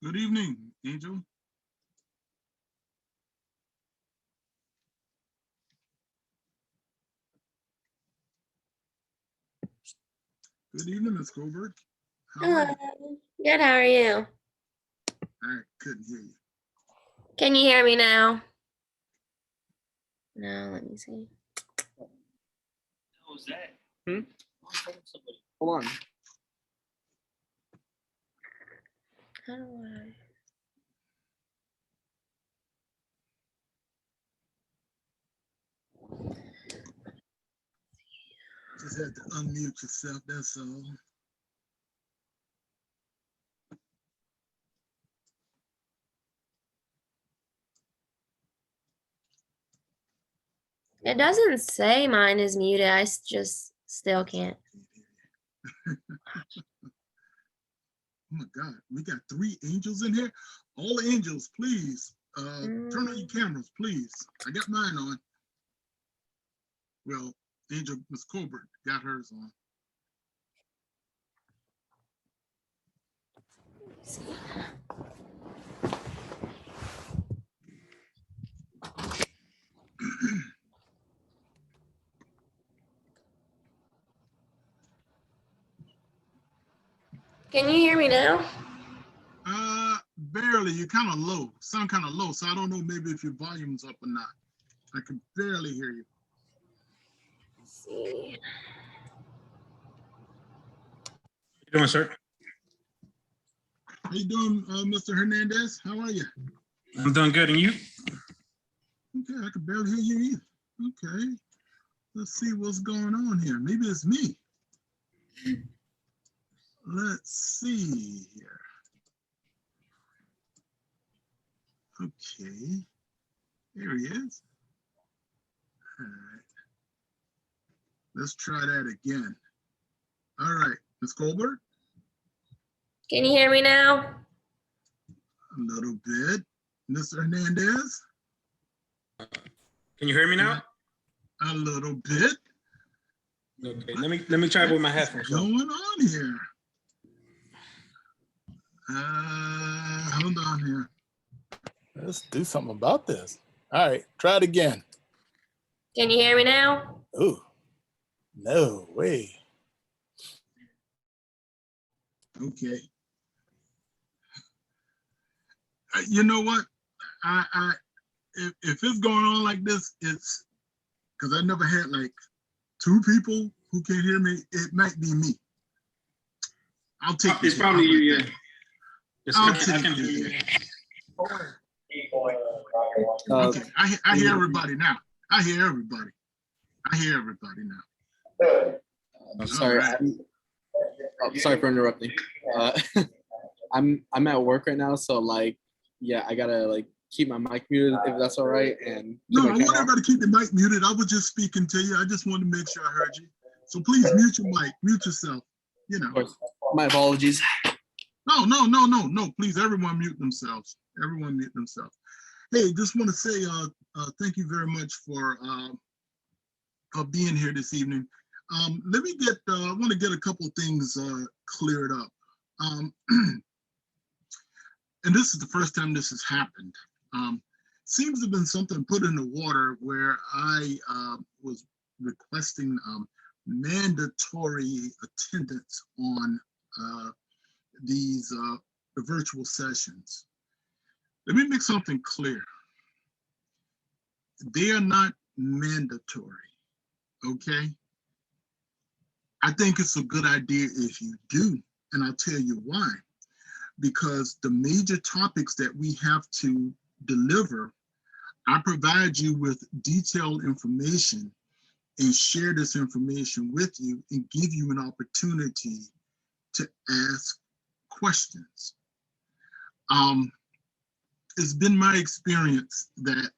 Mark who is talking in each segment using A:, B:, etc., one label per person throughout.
A: Good evening, Angel. Good evening, Ms. Colbert. How are you?
B: Hello. Good, how are you?
A: I couldn't hear you.
B: Can you hear me now? No, let me see.
C: What was that? Hold on.
B: How do I?
A: Just had to unmute yourself, that's all.
B: It doesn't say mine is muted. I just still can't.
A: Oh my God, we got 3 angels in here. All angels, please, turn on your cameras, please. I got mine on. Well, Angel, Ms. Colbert got hers on.
B: Can you hear me now?
A: Barely. You're kind of low. Sound kind of low, so I don't know maybe if your volume's up or not. I can barely hear you.
B: Let's see.
D: How you doing, sir?
A: How you doing, Mr. Hernandez? How are you?
D: I'm doing good, and you?
A: Okay, I can barely hear you either. Okay, let's see what's going on here. Maybe it's me. Let's see here. Okay, there he is. All right, let's try that again. All right, Ms. Colbert,
B: Can you hear me now?
A: a little bit. Mr. Hernandez,
D: Can you hear me now?
A: a little bit.
D: Okay, let me try with my headphones
A: What's
D: on.
A: going on here? Hold on here.
E: Let's do something about this. All right, try it again.
B: Can you hear me now?
E: Oh, no way.
A: Okay. You know what? If it's going on like this, it's because I never had like 2 people who can't hear me. It might be me. I'll take
D: It's
A: it.
D: probably you, yeah. Yes,
A: I'll
D: I can
A: take
D: hear
A: it.
D: you.
A: Okay, I hear everybody now. I hear everybody. I hear everybody now.
C: I'm sorry.
A: All right.
C: Sorry for interrupting. I'm at work right now, so like, yeah, I gotta like keep my mic muted if that's all right. And
A: No,
C: keep
A: I
C: my
A: want
C: camera
A: everybody to keep the mic muted. I was just speaking to you. I just wanted to make sure I heard you. So please mute your mic, mute yourself. You know.
C: Of course. My apologies.
A: No. Please, everyone mute themselves. Everyone mute themselves. Hey, just want to say thank you very much for being here this evening. Let me get, I want to get a couple of things cleared up. And this is the first time this has happened. Seems to have been something put in the water where I was requesting mandatory attendance on these the virtual sessions. Let me make something clear. They are not mandatory, okay? I think it's a good idea if you do, and I'll tell you why. Because the major topics that we have to deliver, I provide you with detailed information and share this information with you and give you an opportunity to ask questions. It's been my experience that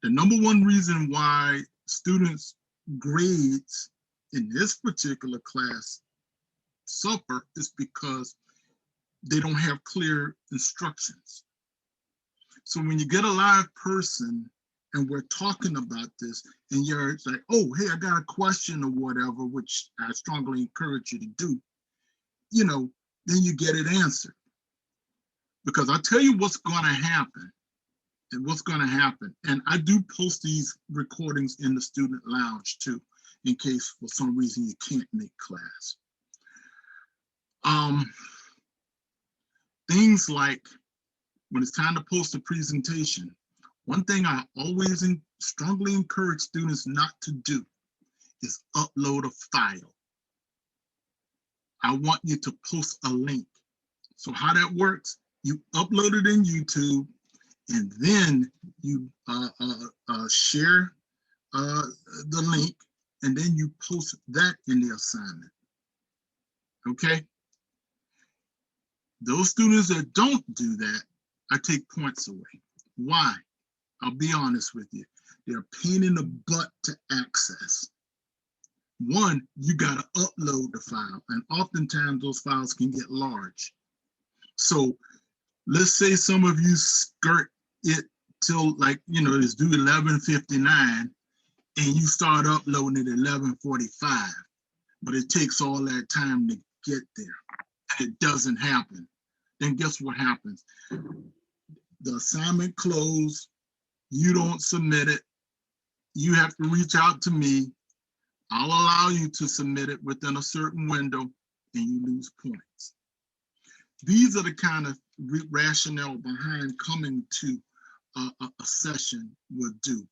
A: the #1 reason why students' grades in this particular class suffer is because they don't have clear instructions. So when you get a live person and we're talking about this and you're like, oh, hey, I got a question or whatever, which I strongly encourage you to do, you know, then you get it answered. because I tell you what's going to happen and what's going to happen. And I do post these recordings in the student lounge too, in case for some reason you can't make class. Things like when it's time to post a presentation, one thing I always strongly encourage students not to do is upload a file. I want you to post a link. So how that works, you upload it in YouTube, and then you share the link, and then you post that in the assignment. Okay? Those students that don't do that, I take points away. Why? I'll be honest with you. They're a pain in the butt to access. One, you got to upload the file, and oftentimes those files can get large. So let's say some of you skirt it till, like, you know, it's due 11:59, and you start uploading at 11:45, but it takes all that time to get there. It doesn't happen. Then guess what happens? The assignment closed, you don't submit it, you have to reach out to me. I'll allow you to submit it within a certain window, and you lose points. These are the kind of rationale behind coming to a session would do,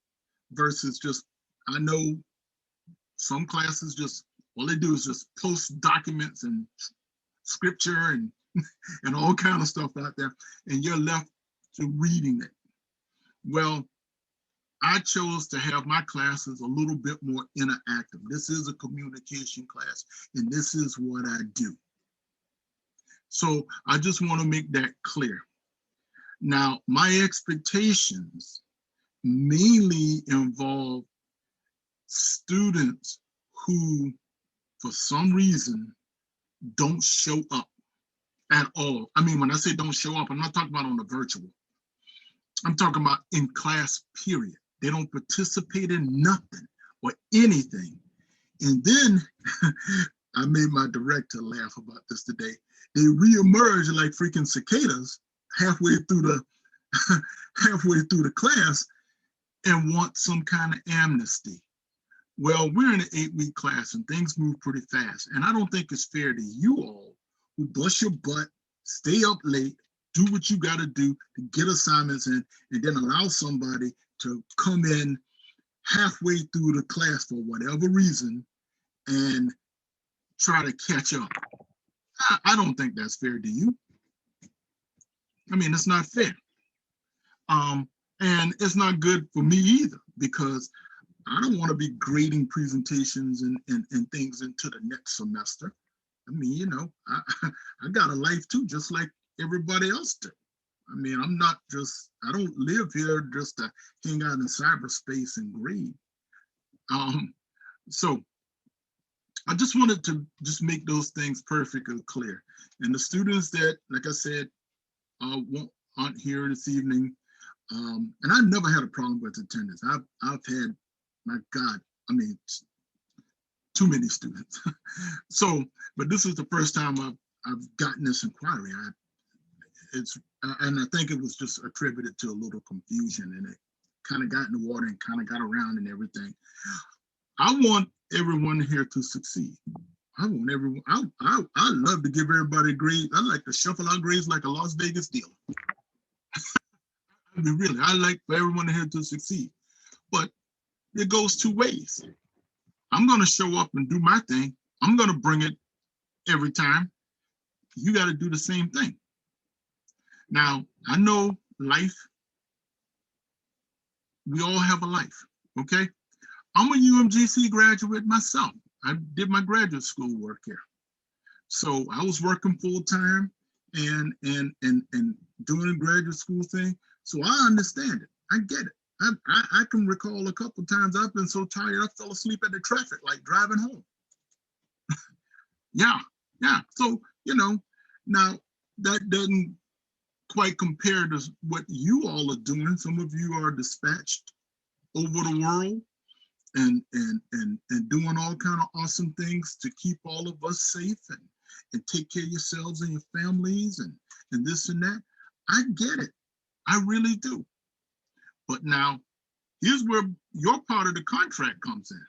A: versus just, I know some classes just, all they do is just post documents and scripture and and all kind of stuff out there, and you're left to reading it. Well, I chose to have my classes a little bit more interactive. This is a communication class, and this is what I do. So I just want to make that clear. Now, my expectations mainly involve students who, for some reason, don't show up at all. I mean, when I say don't show up, I'm not talking about on the virtual. I'm talking about in class, period. They don't participate in nothing or anything. And then I made my director laugh about this today. They reemerge like freaking cicadas halfway through the class and want some kind of amnesty. Well, we're in an 8-week class and things move pretty fast. And I don't think it's fair to you all who bust your butt, stay up late, do what you got to do to get assignments in, and then allow somebody to come in halfway through the class for whatever reason and try to catch up. I don't think that's fair to you. I mean, it's not fair. And it's not good for me either, because I don't want to be grading presentations and things into the next semester. I mean, you know, I got a life too, just like everybody else do. I mean, I don't live here just to hang out in cyberspace and grade. So I just wanted to just make those things perfectly clear. And the students that, like I said, aren't here this evening, and I never had a problem with attendance. I've had, my God, I mean, too many students. So, but this is the first time I've gotten this inquiry. And I think it was just attributed to a little confusion, and it kind of got in the water and kind of got around and everything. I want everyone here to succeed. I want everyone, I love to give everybody grades. I like to shuffle out grades like a Las Vegas dealer. I mean, really, I like for everyone here to succeed. But it goes two ways. I'm going to show up and do my thing. I'm going to bring it every time. You got to do the same thing. Now, I know life, we all have a life, okay? I'm a UMGC graduate myself. I did my graduate school work here. So I was working full time and doing a graduate school thing. So I understand it. I get it. I can recall a couple of times I've been so tired I fell asleep at the traffic light driving home. Yeah. So, you know, now that doesn't quite compare to what you all are doing. Some of you are dispatched over the world and doing all kind of awesome things to keep all of us safe and take care of yourselves and your families and this and that. I get it. I really do. But now, here's where your part of the contract comes in.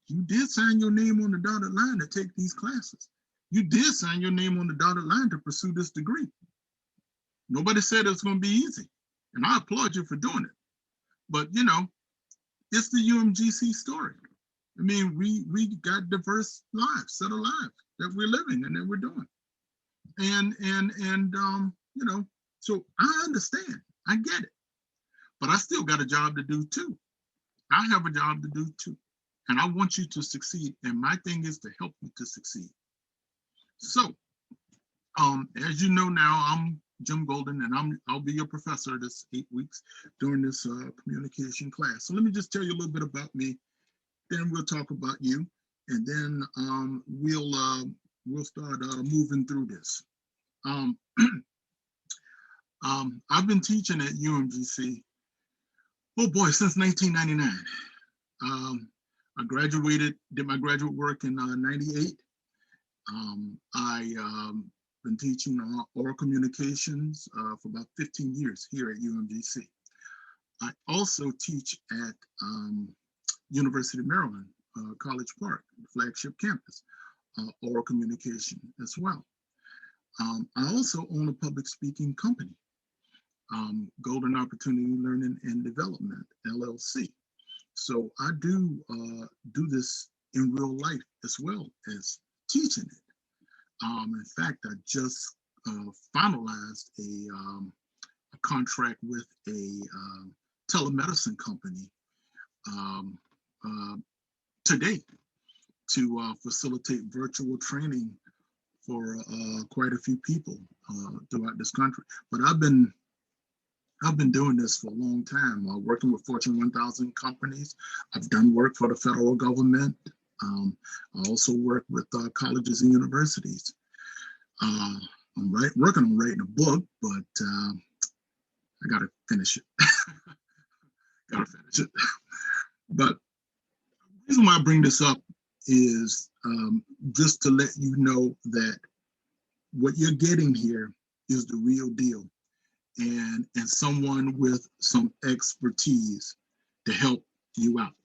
A: You did sign your name on the dotted line to take these classes. You did sign your name on the dotted line to pursue this degree. Nobody said it's going to be easy. And I applaud you for doing it. But, you know, it's the UMGC story. I mean, we got diverse lives, set of lives that we're living and that we're doing. And you know, so I understand. I get it. But I still got a job to do too. I have a job to do too. And I want you to succeed. And my thing is to help you to succeed. So, as you know now, I'm Jim Golden, and I'll be your professor this 8 weeks during this communication class. So let me just tell you a little bit about me. Then we'll talk about you, and then we'll start moving through this. I've been teaching at UMGC, oh boy, since 1999. I graduated, did my graduate work in 98. I been teaching oral communications for about 15 years here at UMGC. I also teach at University of Maryland, College Park, flagship campus, oral communication as well. I also own a public speaking company, Golden Opportunity Learning and Development, LLC. So I do this in real life as well as teaching it. In fact, I just finalized a contract with a telemedicine company today to facilitate virtual training for quite a few people throughout this country. But I've been doing this for a long time, working with Fortune 1000 companies. I've done work for the federal government. I also work with colleges and universities. I'm working on writing a book, but I got to finish it. But the reason why I bring this up is just to let you know that what you're getting here is the real deal, and someone with some expertise to help you out.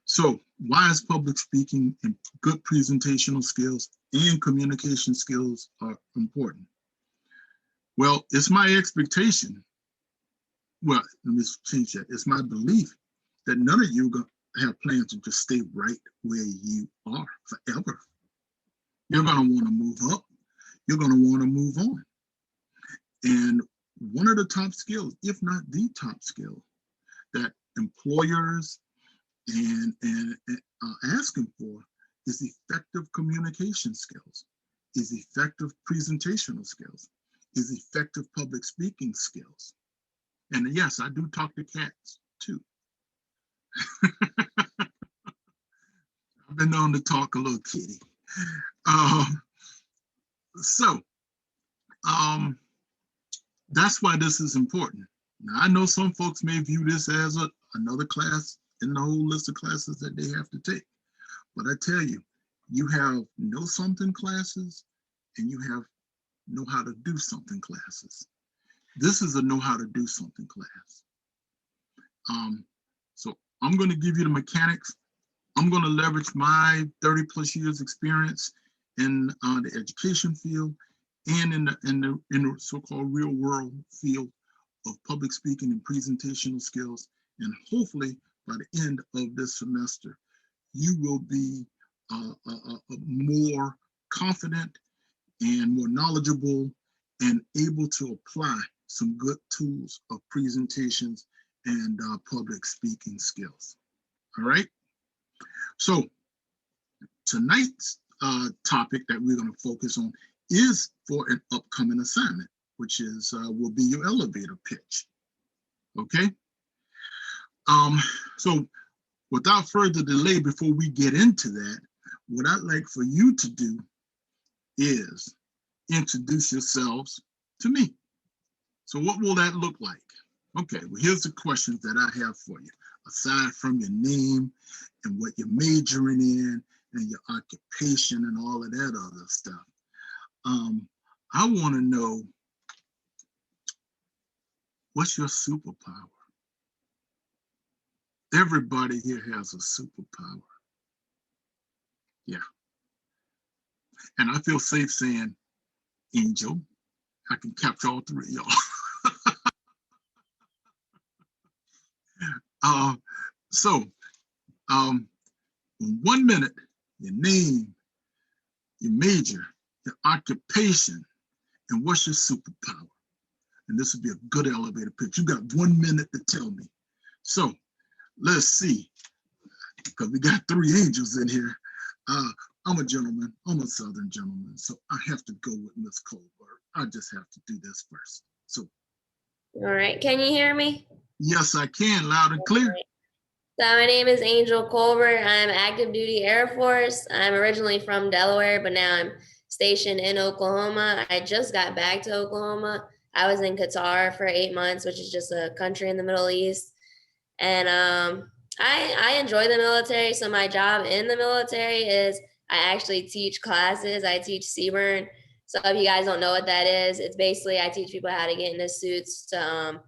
A: So why is public speaking and good presentational skills and communication skills are important? Well, it's my expectation. Well, let me change that. It's my belief that none of you have plans to just stay right where you are forever. You're going to want to move up. You're going to want to move on. And one of the top skills, if not the top skill, that employers and asking for is effective communication skills, is effective presentational skills, is effective public speaking skills. And yes, I do talk to cats too. I've been known to talk a little kitty. That's why this is important. Now, I know some folks may view this as another class in the whole list of classes that they have to take. But I tell you, you have know something classes and you have know how to do something classes. This is a know how to do something class. So I'm going to give you the mechanics. I'm going to leverage my 30 plus years experience in the education field and in the so-called real world field of public speaking and presentational skills. And hopefully by the end of this semester, you will be more confident and more knowledgeable and able to apply some good tools of presentations and public speaking skills. All right. So tonight's topic that we're going to focus on is for an upcoming assignment, which is will be your elevator pitch. Okay. So without further delay, before we get into that, what I'd like for you to do is introduce yourselves to me. So what will that look like? Okay, well, here's the questions that I have for you. Aside from your name and what you're majoring in and your occupation and all of that other stuff, I want to know What's your superpower? Everybody here has a superpower. Yeah. And I feel safe saying, Angel, I can capture all three of y'all. So, in 1 minute, your name, your major, your occupation, and what's your superpower? And this would be a good elevator pitch. You got 1 minute to tell me. So let's see, because we got three angels in here. I'm a gentleman. I'm a Southern gentleman. So I have to go with Miss Colbert. I just have to do this first. So.
B: All right, can you hear me?
A: Yes, I can, loud and clear.
B: So my name is Angel Colbert. I'm active duty Air Force. I'm originally from Delaware, but now I'm stationed in Oklahoma. I just got back to Oklahoma. I was in Qatar for 8 months, which is just a country in the Middle East. And I enjoy the military. So my job in the military is I actually teach classes. I teach CBRN. So if you guys don't know what that is, it's basically I teach people how to get into suits to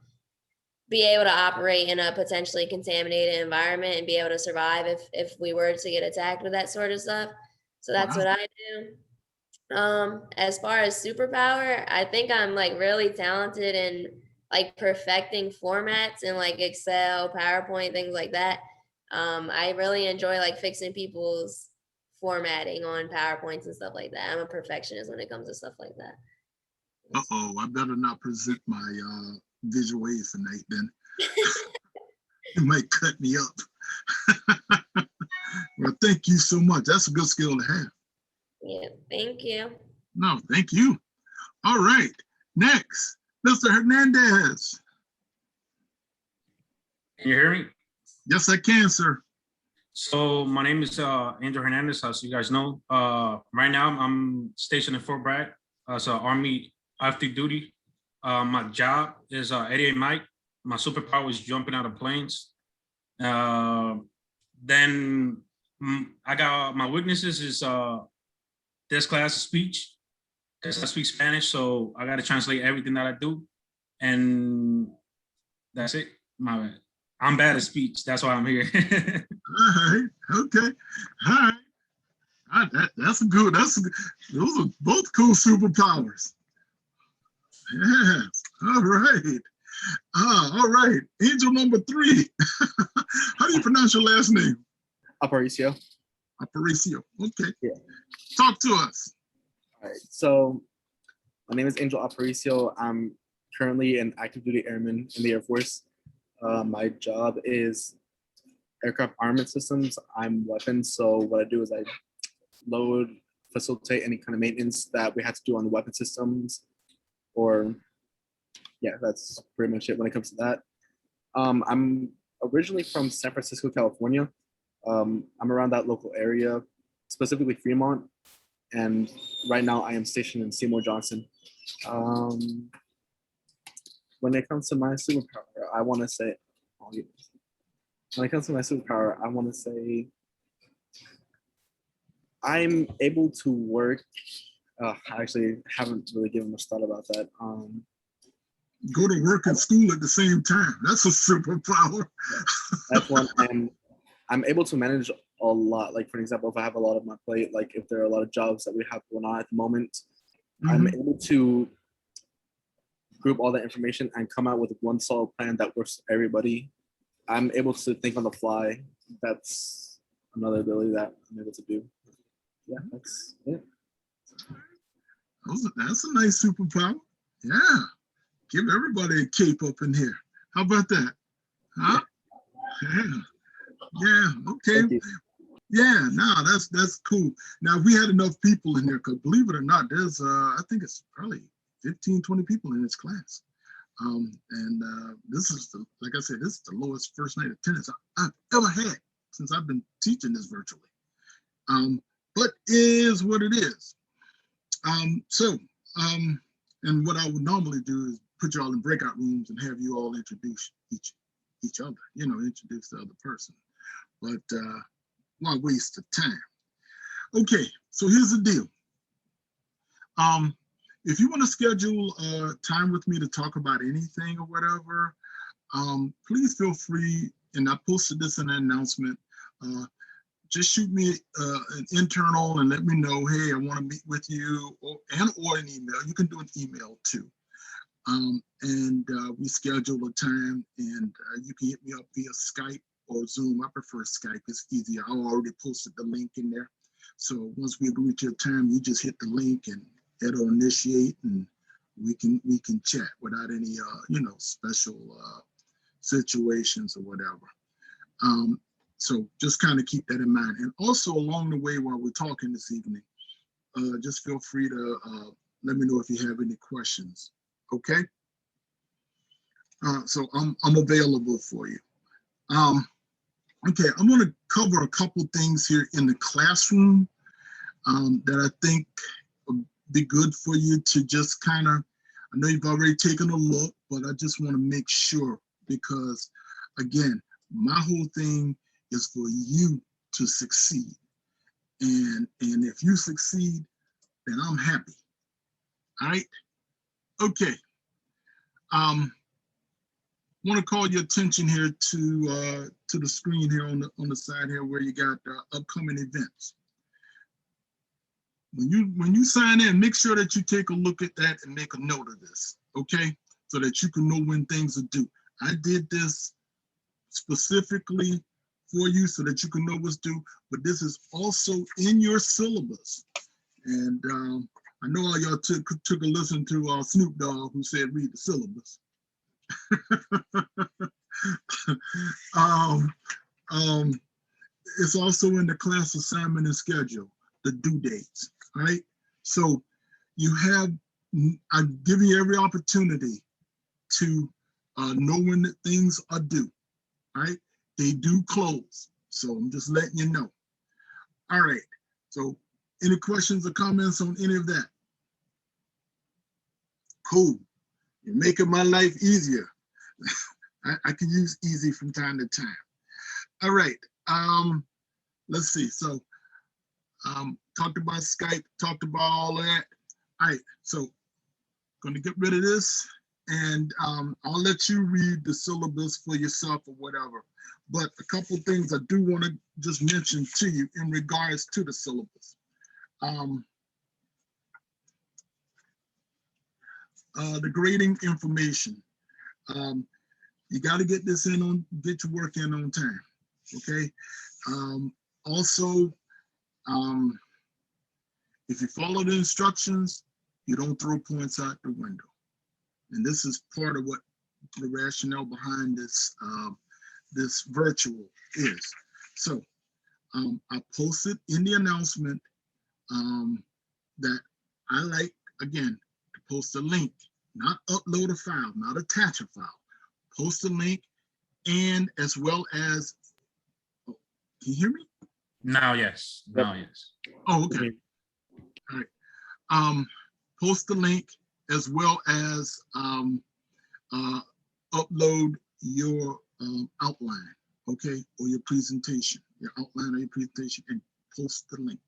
B: be able to operate in a potentially contaminated environment and be able to survive if we were to get attacked with that sort of stuff. So that's
A: Wow.
B: what I do. As far as superpower, I think I'm like really talented in like perfecting formats in like Excel, PowerPoint, things like that. I really enjoy like fixing people's formatting on PowerPoints and stuff like that. I'm a perfectionist when it comes to stuff like that.
A: Uh-oh, I better not present my visual aid tonight then. You might cut me up. Well, thank you so much. That's a good skill to have.
B: Yeah, thank you.
A: No, thank you. All right, next, Mr. Hernandez.
D: Can you hear me?
A: Yes, I can, sir.
D: So my name is Angel Hernandez, as you guys know. Right now I'm stationed in Fort Bragg as Army active duty. My job is 88 Mike. My superpower is jumping out of planes. Then I got my weaknesses is this class of speech, because I speak Spanish, so I got to translate everything that I do, and that's it. I'm bad at speech. That's why I'm here.
A: All right, okay, all right. That's good. Those are both cool superpowers. Yes, all right. All right, angel number 3. How do you pronounce your last name?
C: Aparicio.
A: Aparicio. Okay.
C: Yeah.
A: Talk to us.
C: All right. So my name is Angel Aparicio. I'm currently an active duty airman in the Air Force. My job is aircraft armament systems. I'm weapons. So what I do is I load, facilitate any kind of maintenance that we have to do on the weapon systems, or yeah, that's pretty much it when it comes to that. I'm originally from San Francisco, California. I'm around that local area, specifically Fremont, and right now I am stationed in Seymour Johnson. When it comes to my superpower, I want to say, I'm able to work. I actually haven't really given much thought about that.
A: Go to work and school at the same time. That's a superpower.
C: That's one. And I'm able to manage a lot. Like, for example, if I have a lot on my plate, like if there are a lot of jobs that we have going on at the moment, I'm able to group all that information and come out with one solid plan that works for everybody. I'm able to think on the fly. That's another ability that I'm able to do. Yeah, that's it.
A: That's a nice superpower. Yeah. Give everybody a cape up in here. How about that? Huh? Yeah. Okay. Yeah, no, that's cool. Now, we had enough people in there, because believe it or not, there's I think it's probably 15, 20 people in this class. This is like I said, this is the lowest first night attendance I've ever had since I've been teaching this virtually. But is what it is. And what I would normally do is put you all in breakout rooms and have you all introduce each other, introduce the other person. But why waste the time? Okay, so here's the deal. if you want to schedule time with me to talk about anything or whatever, please feel free. And I posted this in an announcement. Just shoot me an internal and let me know, hey, I want to meet with you, or an email. You can do an email too. And we schedule a time, and you can hit me up via Skype or Zoom. I prefer Skype, it's easier. I already posted the link in there. So once we agree to a time, you just hit the link and it'll initiate, and we can chat without any special situations or whatever. So just kind of keep that in mind. And also along the way while we're talking this evening, just feel free to let me know if you have any questions. Okay. So I'm available for you. Okay, I'm going to cover a couple things here in the classroom that I think would be good for you to just kind of, I know you've already taken a look, but I just want to make sure, because again, my whole thing is for you to succeed. And if you succeed, then I'm happy. All right. Okay. Want to call your attention here to the screen here on the side here where you got upcoming events. When you sign in, make sure that you take a look at that and make a note of this, okay? So that you can know when things are due. I did this specifically for you so that you can know what's due, but this is also in your syllabus. And I know all y'all took a listen to Snoop Dogg, who said read the syllabus. It's also in the class assignment and schedule, the due dates, right? So you have, I'm giving you every opportunity to know when the things are due, right? They do close, so I'm just letting you know. All right, so any questions or comments on any of that? Cool, you're making my life easier. I can use easy from time to time. All right, let's see. So talked about Skype, talked about all of that. All right, so gonna get rid of this, and I'll let you read the syllabus for yourself or whatever. But a couple things I do want to just mention to you in regards to the syllabus. The grading information. You got to get this in on, get your work in on time, okay? Also, if you follow the instructions, you don't throw points out the window. And this is part of what the rationale behind this, this virtual is. So I posted in the announcement that I like, again, to post a link, not upload a file, not attach a file. Post a link, and as well as, oh, can you hear me?
D: Now, yes. Now, yes.
A: Oh, okay. All right. Post the link as well as upload your outline, okay, or your presentation, your outline of your presentation, and post the link.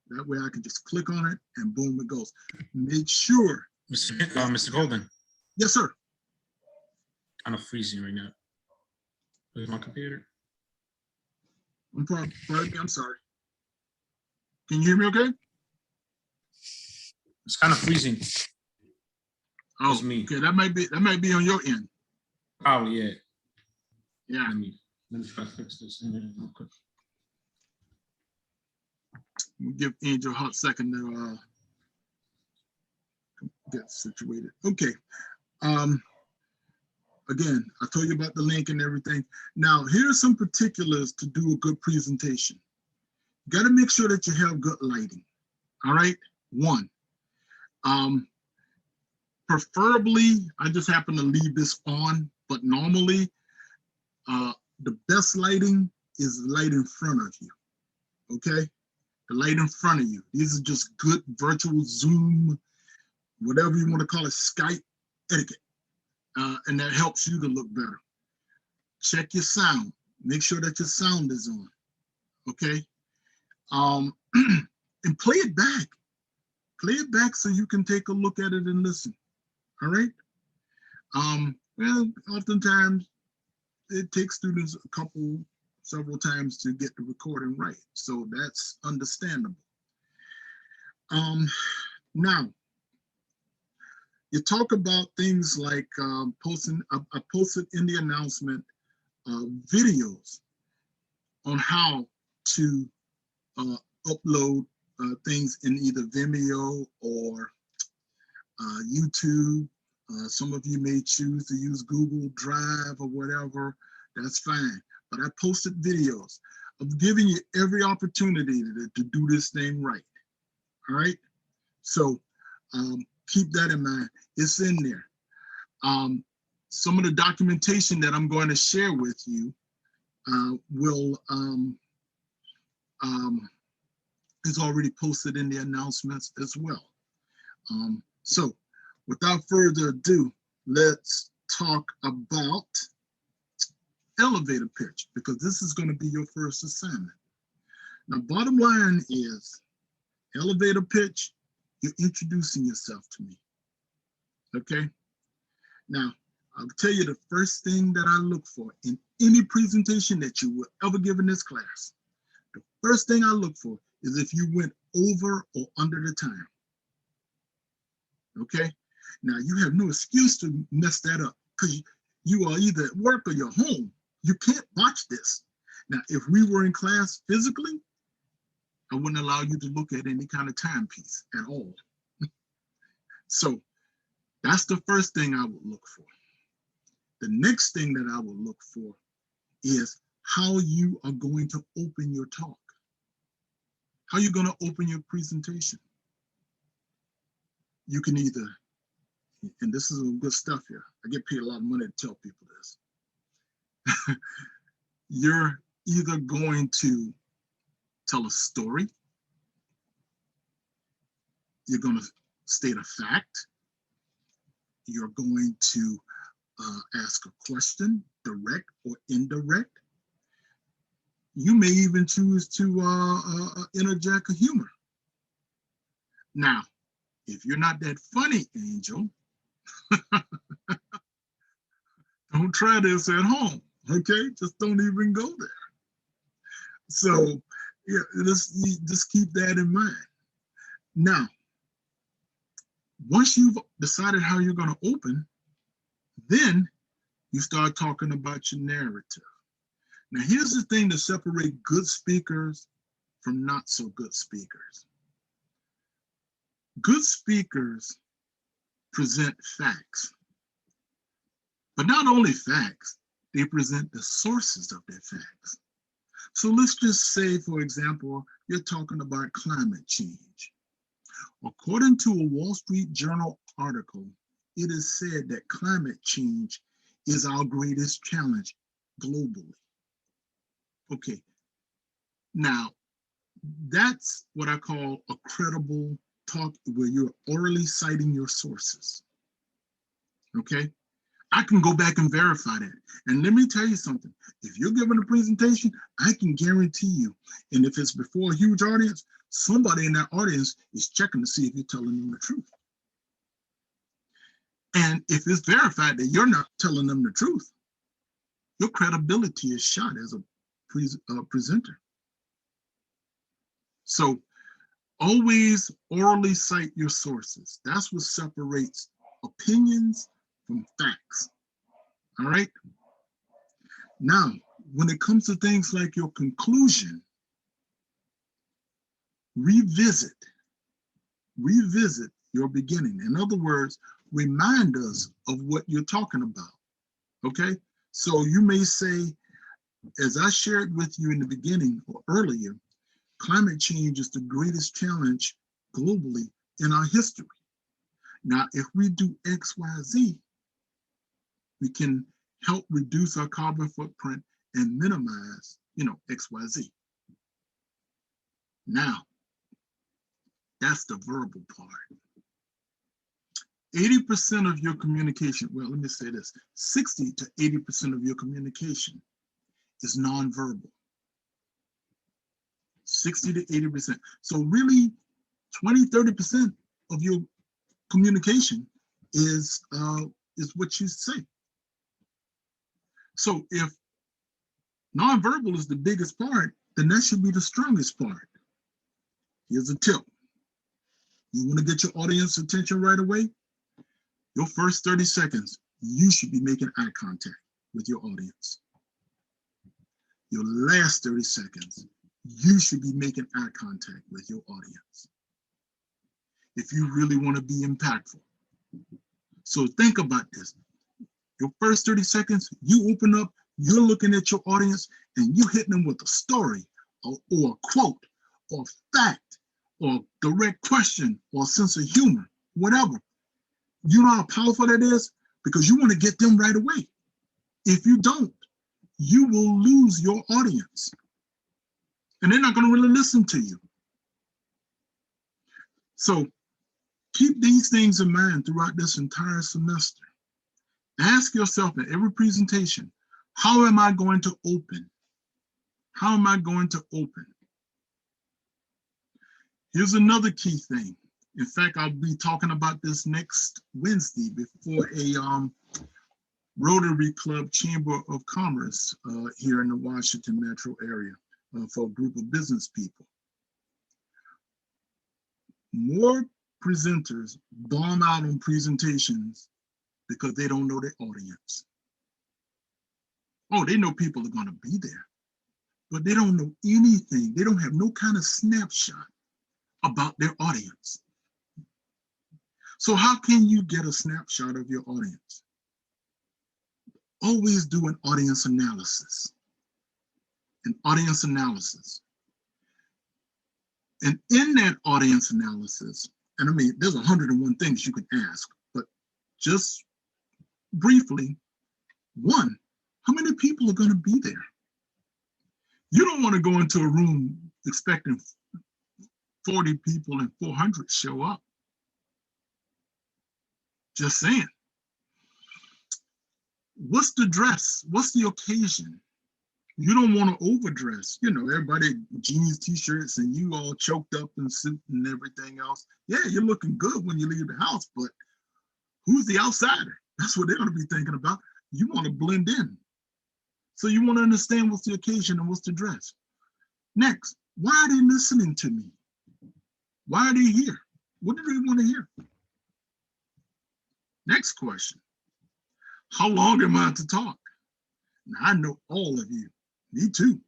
A: That way I can just click on it and boom, it goes. Make sure.
D: Mr. Golden.
A: Yes, sir.
D: Kind of freezing right now. Where's my computer?
A: I'm sorry. Can you hear me okay?
D: It's kind of freezing.
A: Oh,
D: It's me.
A: okay. That might be on your end.
D: Probably, yeah.
A: Yeah.
D: Let me try to fix this in here real quick.
A: We'll give Angel a hot second to get situated. Okay. Again, I told you about the link and everything. Now, here's some particulars to do a good presentation. You got to make sure that you have good lighting. All right. One, preferably, I just happen to leave this on, but normally the best lighting is the light in front of you. Okay. The light in front of you. These are just good virtual Zoom, whatever you want to call it, Skype etiquette. And that helps you to look better. Check your sound. Make sure that your sound is on, okay? And play it back. play it back so you can take a look at it and listen. All right. Well, oftentimes it takes students several times to get the recording right. So that's understandable. Now, you talk about things like posting, I posted in the announcement videos on how to upload things in either Vimeo or YouTube. Some of you may choose to use Google Drive or whatever. That's fine. But I posted videos. I'm giving you every opportunity to do this thing right. All right. So keep that in mind. It's in there. Some of the documentation that I'm going to share with you is already posted in the announcements as well. So without further ado, let's talk about elevator pitch, because this is going to be your first assignment. Now, bottom line is elevator pitch, you're introducing yourself to me. Okay. Now, I'll tell you the first thing that I look for in any presentation that you will ever give in this class. The first thing I look for is if you went over or under the time. Okay. Now, you have no excuse to mess that up because you are either at work or you're home. You can't watch this. Now, if we were in class physically, I wouldn't allow you to look at any kind of timepiece at all. So that's the first thing I would look for. The next thing that I would look for is how you are going to open your talk. How you're going to open your presentation. You can either, and this is some good stuff here. I get paid a lot of money to tell people this. You're either going to tell a story, you're going to state a fact, you're going to ask a question, direct or indirect. You may even choose to interject a humor. Now, if you're not that funny, Angel, don't try this at home, okay? Just don't even go there. So, yeah, just keep that in mind. Now, once you've decided how you're going to open, then you start talking about your narrative. Now, here's the thing to separate good speakers from not so good speakers. Good speakers present facts, but not only facts, they present the sources of their facts. So let's just say, for example, you're talking about climate change. According to a Wall Street Journal article, it is said that climate change is our greatest challenge globally. Okay, now that's what I call a credible talk where you're orally citing your sources. Okay, I can go back and verify that. And let me tell you something, if you're giving a presentation, I can guarantee you, and if it's before a huge audience, somebody in that audience is checking to see if you're telling them the truth. And if it's verified that you're not telling them the truth, your credibility is shot as a presenter. So always orally cite your sources. That's what separates opinions from facts. All right. Now, when it comes to things like your conclusion, revisit your beginning. In other words, remind us of what you're talking about. Okay. So you may say, as I shared with you in the beginning or earlier, climate change is the greatest challenge globally in our history. Now, if we do X, Y, Z, we can help reduce our carbon footprint and minimize, X, Y, Z. Now, that's the verbal part. 80% of your communication, well, let me say this, 60 to 80% of your communication is nonverbal. 60 to 80%. So really 20, 30% of your communication is what you say. So if nonverbal is the biggest part, then that should be the strongest part. Here's a tip. You want to get your audience attention right away? Your first 30 seconds, you should be making eye contact with your audience. Your last 30 seconds, you should be making eye contact with your audience if you really want to be impactful. So think about this. Your first 30 seconds, you open up, you're looking at your audience and you hitting them with a story or a quote or fact or direct question or sense of humor, whatever. You know how powerful that is? Because you want to get them right away. If you don't, you will lose your audience and they're not going to really listen to you. So keep these things in mind throughout this entire semester. Ask yourself in every presentation, how am I going to open? How am I going to open? Here's another key thing. In fact, I'll be talking about this next Wednesday before a Rotary Club Chamber of Commerce here in the Washington metro area for a group of business people. More presenters bomb out on presentations because they don't know their audience. Oh, they know people are going to be there, but they don't know anything. They don't have no kind of snapshot about their audience. So how can you get a snapshot of your audience? Always do an audience analysis. An audience analysis. And in that audience analysis, and I mean, there's 101 things you can ask, but just briefly, one, how many people are going to be there? You don't want to go into a room expecting 40 people and 400 show up. Just saying. What's the dress? What's the occasion? You don't want to overdress. You know, everybody jeans, t-shirts, and you all choked up in suit and everything else. Yeah, you're looking good when you leave the house, but who's the outsider? That's what they're going to be thinking about. You want to blend in. So you want to understand what's the occasion and what's the dress. Next, why are they listening to me? Why are they here? What do they want to hear? Next question, how long am I to talk? Now, I know all of you, me too,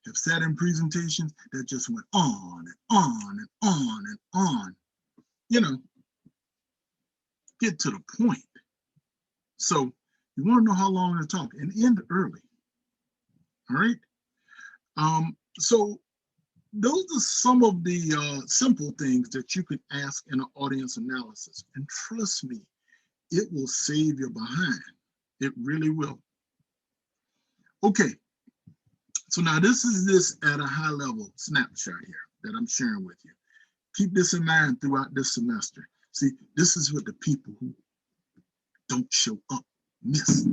A: have sat in presentations that just went on and on and on and on. You know, get to the point. So you want to know how long to talk and end early. All right. So those are some of the simple things that you can ask in an audience analysis. And trust me, it will save your behind. It really will. Okay. So now this is at a high level snapshot here that I'm sharing with you. Keep this in mind throughout this semester. See, this is what the people who don't show up miss.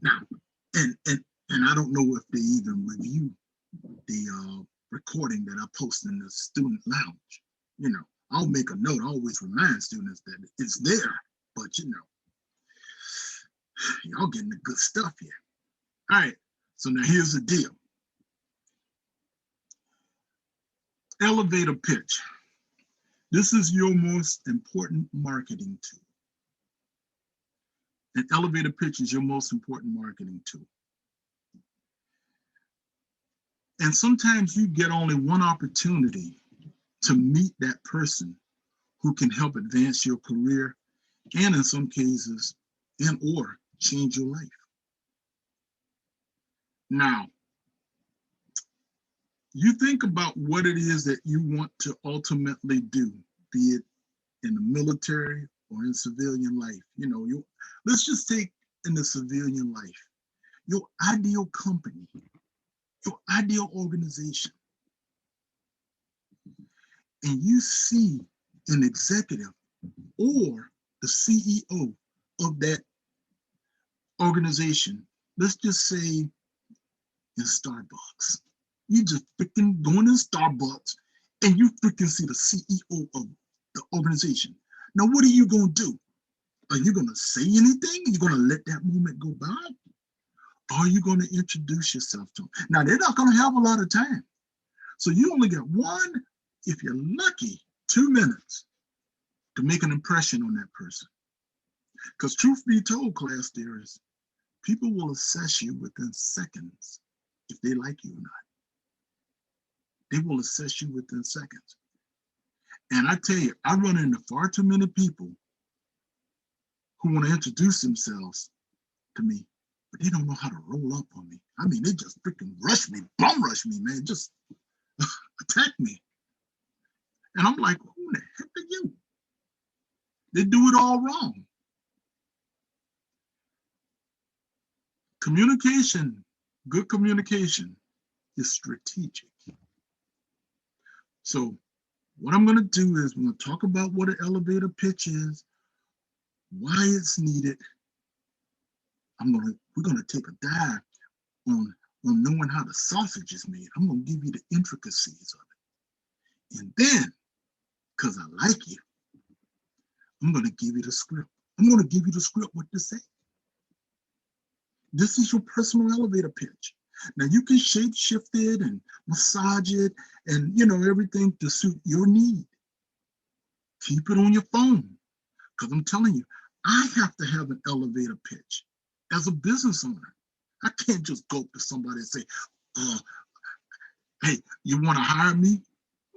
A: Now, and I don't know if they even review the recording that I post in the student lounge. You know, I'll make a note. I always remind students that it's there, but you know, y'all getting the good stuff here. All right, so now here's the deal. Elevator pitch. This is your most important marketing tool. An elevator pitch is your most important marketing tool. And sometimes you get only one opportunity to meet that person who can help advance your career and in some cases, and or change your life. Now, you think about what it is that you want to ultimately do, be it in the military or in civilian life. You know, let's just take in the civilian life, your ideal company, your ideal organization, and you see an executive or the CEO of that organization, let's just say in Starbucks. You just freaking going in Starbucks and you freaking see the CEO of the organization. Now, what are you going to do? Are you going to say anything? Are you going to let that moment go by? Or are you going to introduce yourself to them? Now, they're not going to have a lot of time. So you only get one, if you're lucky, 2 minutes to make an impression on that person. Because truth be told, class theorists, people will assess you within seconds if they like you or not. They will assess you within seconds. And I tell you, I run into far too many people who want to introduce themselves to me, but they don't know how to roll up on me. I mean, they just freaking rush me, bum rush me, man, just attack me. And I'm like, who the heck are you? They do it all wrong. Communication, good communication is strategic. So what I'm going to do is we're going to talk about what an elevator pitch is, why it's needed. We're going to take a dive on knowing how the sausage is made. I'm going to give you the intricacies of it. And then, because I like you, I'm going to give you the script. I'm going to give you the script what to say. This is your personal elevator pitch. Now you can shape shift it and massage it and everything to suit your need. Keep it on your phone. Because I'm telling you, I have to have an elevator pitch as a business owner. I can't just go up to somebody and say, hey, you want to hire me?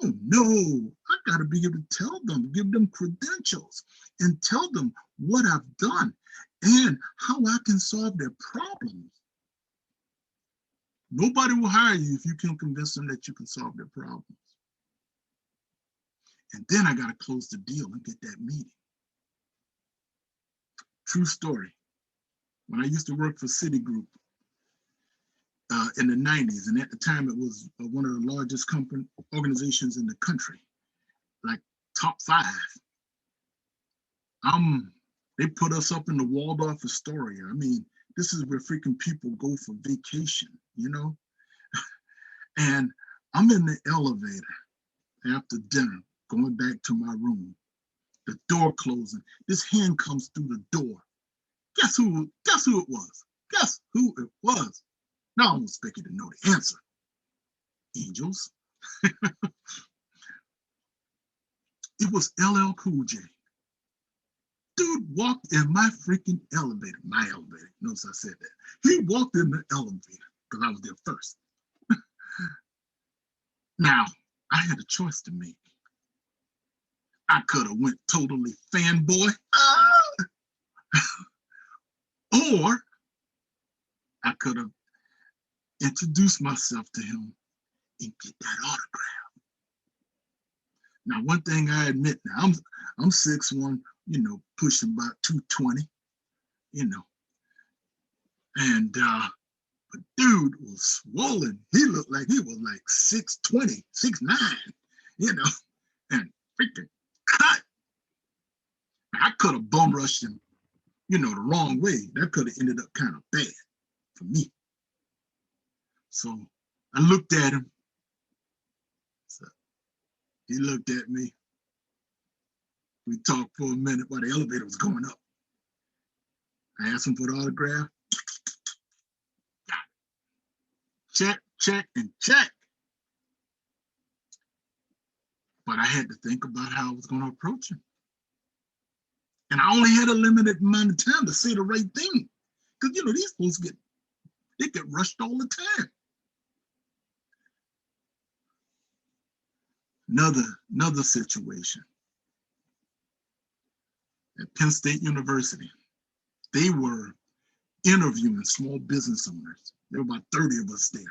A: Oh no, I got to be able to tell them, give them credentials and tell them what I've done and how I can solve their problems. Nobody will hire you if you can convince them that you can solve their problems. And then I got to close the deal and get that meeting. True story. When I used to work for Citigroup in the 90s, and at the time it was one of the largest organizations in the country, like top 5. They put us up in the Waldorf Astoria. I mean, this is where freaking people go for vacation, And I'm in the elevator after dinner, going back to my room. The door closing. This hand comes through the door. Guess who it was? Guess who it was? Now I don't expect you to know the answer. Angels. It was LL Cool J. Dude walked in my freaking elevator. My elevator. Notice I said that. He walked in the elevator because I was there first. Now, I had a choice to make. I could have went totally fanboy, or I could have introduced myself to him and get that autograph. Now, one thing I admit now, I'm 6'1", pushing about 220, and but dude was swollen. He looked like he was like 6'20", 6'9", and freaking cut. I could have bum rushed him, the wrong way. That could have ended up kind of bad for me. So I looked at him. So he looked at me. We talked for a minute while the elevator was going up. I asked him for the autograph. Check, check, and check. But I had to think about how I was going to approach him. And I only had a limited amount of time to say the right thing. Because, these fools get rushed all the time. Another situation. At Penn State University, they were interviewing small business owners. There were about 30 of us there.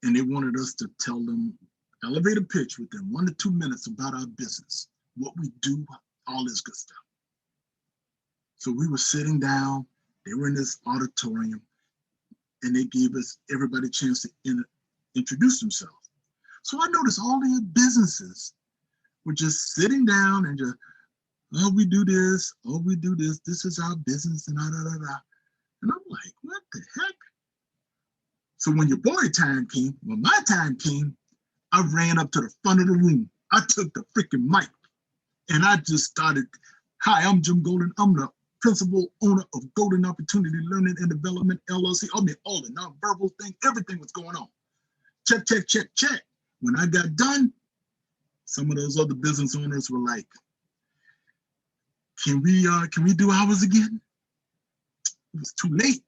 A: And they wanted us to tell them elevator pitch within 1 to 2 minutes about our business, what we do, all this good stuff. So we were sitting down, they were in this auditorium, and they gave everybody a chance to introduce themselves. So I noticed all the businesses were just sitting down and just, oh, we do this, this is our business, and da, da, da, da. And I'm like, what the heck? So when your boy time came, when my time came, I ran up to the front of the room. I took the freaking mic And I just started, hi, I'm Jim Golden. I'm the principal owner of Golden Opportunity Learning and Development, LLC. I mean, all the nonverbal thing, everything was going on. Check, check, check, check. When I got done, some of those other business owners were like, can we do ours again? It was too late.